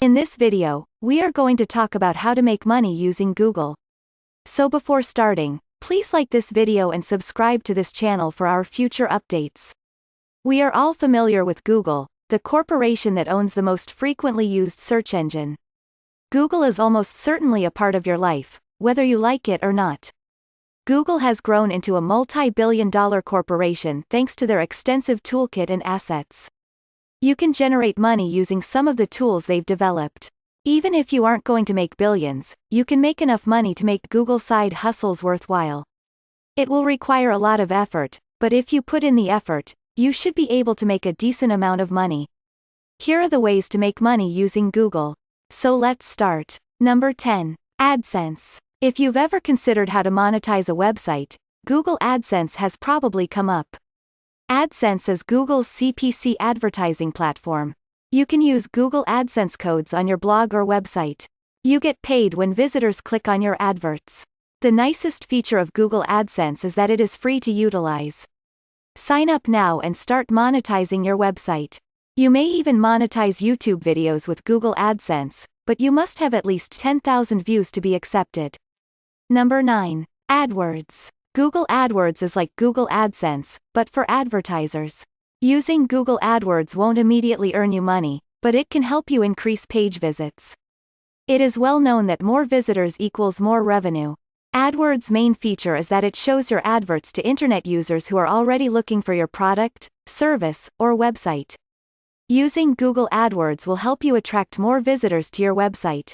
In this video, we are going to talk about how to make money using Google. So before starting, please like this video and subscribe to this channel for our future updates. We are all familiar with Google, the corporation that owns the most frequently used search engine. Google is almost certainly a part of your life, whether you like it or not. Google has grown into a multi-billion-dollar corporation thanks to their extensive toolkit and assets. You can generate money using some of the tools they've developed. Even if you aren't going to make billions, you can make enough money to make Google side hustles worthwhile. It will require a lot of effort, but if you put in the effort, you should be able to make a decent amount of money. Here are the ways to make money using Google. So let's start. Number 10. AdSense. If you've ever considered how to monetize a website, Google AdSense has probably come up. AdSense is Google's CPC advertising platform. You can use Google AdSense codes on your blog or website. You get paid when visitors click on your adverts. The nicest feature of Google AdSense is that it is free to utilize. Sign up now and start monetizing your website. You may even monetize YouTube videos with Google AdSense, but you must have at least 10,000 views to be accepted. Number 9. AdWords. Google AdWords is like Google AdSense, but for advertisers. Using Google AdWords won't immediately earn you money, but it can help you increase page visits. It is well known that more visitors equals more revenue. AdWords' main feature is that it shows your adverts to internet users who are already looking for your product, service, or website. Using Google AdWords will help you attract more visitors to your website.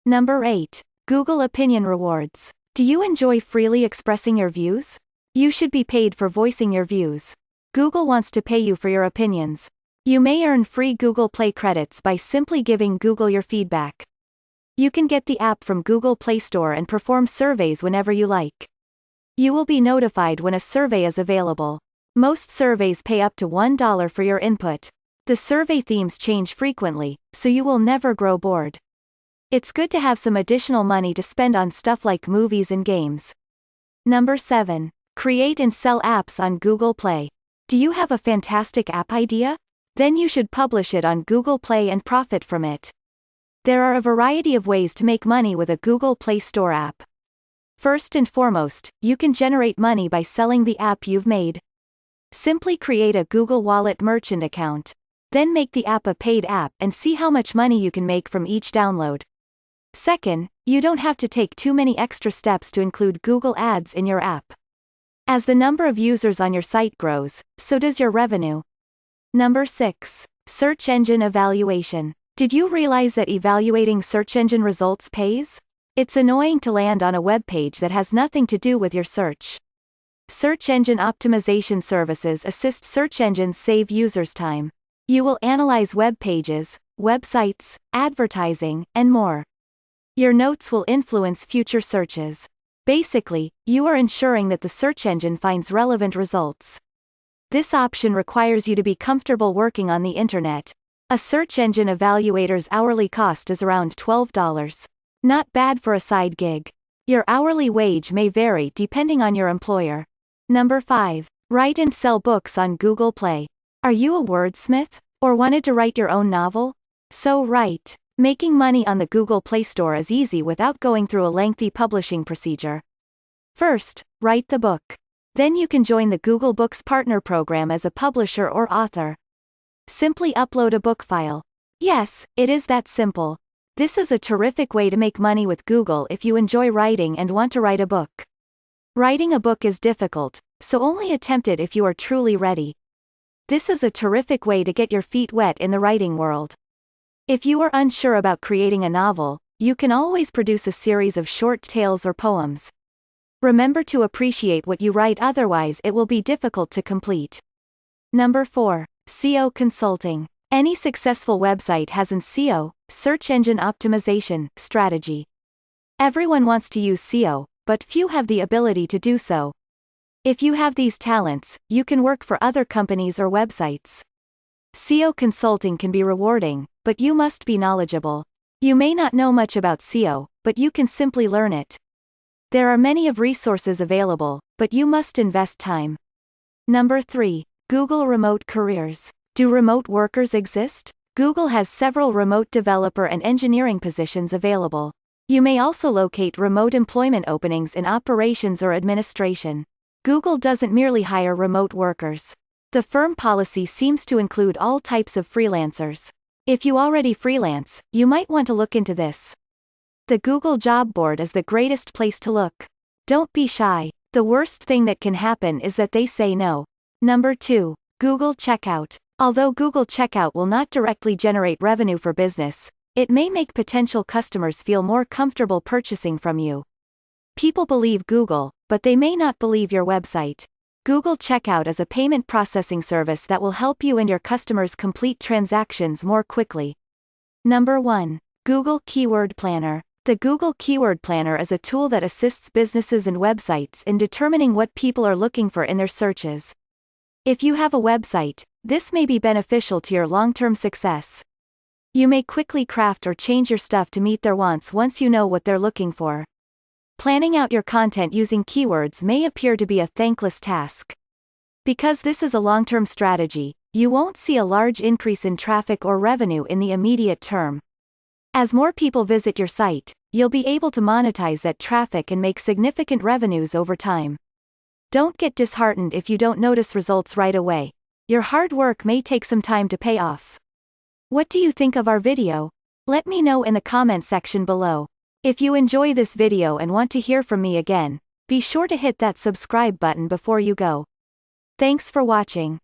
Number 8. Google Opinion Rewards. Do you enjoy freely expressing your views? You should be paid for voicing your views. Google wants to pay you for your opinions. You may earn free Google Play credits by simply giving Google your feedback. You can get the app from Google Play Store and perform surveys whenever you like. You will be notified when a survey is available. Most surveys pay up to $1 for your input. The survey themes change frequently, so you will never grow bored. It's good to have some additional money to spend on stuff like movies and games. Number 7. Create and sell apps on Google Play. Do you have a fantastic app idea? Then you should publish it on Google Play and profit from it. There are a variety of ways to make money with a Google Play Store app. First and foremost, you can generate money by selling the app you've made. Simply create a Google Wallet merchant account. Then make the app a paid app and see how much money you can make from each download. Second, you don't have to take too many extra steps to include Google Ads in your app. As the number of users on your site grows, so does your revenue. Number 6. Search engine evaluation. Did you realize that evaluating search engine results pays? It's annoying to land on a web page that has nothing to do with your search. Search engine optimization services assist search engines save users time. You will analyze web pages, websites, advertising, and more. Your notes will influence future searches. Basically, you are ensuring that the search engine finds relevant results. This option requires you to be comfortable working on the internet. A search engine evaluator's hourly cost is around $12. Not bad for a side gig. Your hourly wage may vary depending on your employer. Number 5. Write and sell books on Google Play. Are you a wordsmith? Or wanted to write your own novel? So write. Making money on the Google Play Store is easy without going through a lengthy publishing procedure. First, write the book. Then you can join the Google Books Partner Program as a publisher or author. Simply upload a book file. Yes, it is that simple. This is a terrific way to make money with Google if you enjoy writing and want to write a book. Writing a book is difficult, so only attempt it if you are truly ready. This is a terrific way to get your feet wet in the writing world. If you are unsure about creating a novel, you can always produce a series of short tales or poems. Remember to appreciate what you write, otherwise it will be difficult to complete. Number 4. SEO consulting. Any successful website has an SEO, search engine optimization, strategy. Everyone wants to use SEO, but few have the ability to do so. If you have these talents, you can work for other companies or websites. SEO consulting can be rewarding, but you must be knowledgeable. You may not know much about SEO, but you can simply learn it. There are many of resources available, but you must invest time. Number 3. Google Remote Careers. Do remote workers exist? Google has several remote developer and engineering positions available. You may also locate remote employment openings in operations or administration. Google doesn't merely hire remote workers. The firm policy seems to include all types of freelancers. If you already freelance, you might want to look into this. The Google job board is the greatest place to look. Don't be shy. The worst thing that can happen is that they say no. Number 2. Google Checkout. Although Google Checkout will not directly generate revenue for business, it may make potential customers feel more comfortable purchasing from you. People believe Google, but they may not believe your website. Google Checkout is a payment processing service that will help you and your customers complete transactions more quickly. Number 1. Google Keyword Planner. The Google Keyword Planner is a tool that assists businesses and websites in determining what people are looking for in their searches. If you have a website, this may be beneficial to your long-term success. You may quickly craft or change your stuff to meet their wants once you know what they're looking for. Planning out your content using keywords may appear to be a thankless task. Because this is a long-term strategy, you won't see a large increase in traffic or revenue in the immediate term. As more people visit your site, you'll be able to monetize that traffic and make significant revenues over time. Don't get disheartened if you don't notice results right away. Your hard work may take some time to pay off. What do you think of our video? Let me know in the comment section below. If you enjoy this video and want to hear from me again, be sure to hit that subscribe button before you go. Thanks for watching.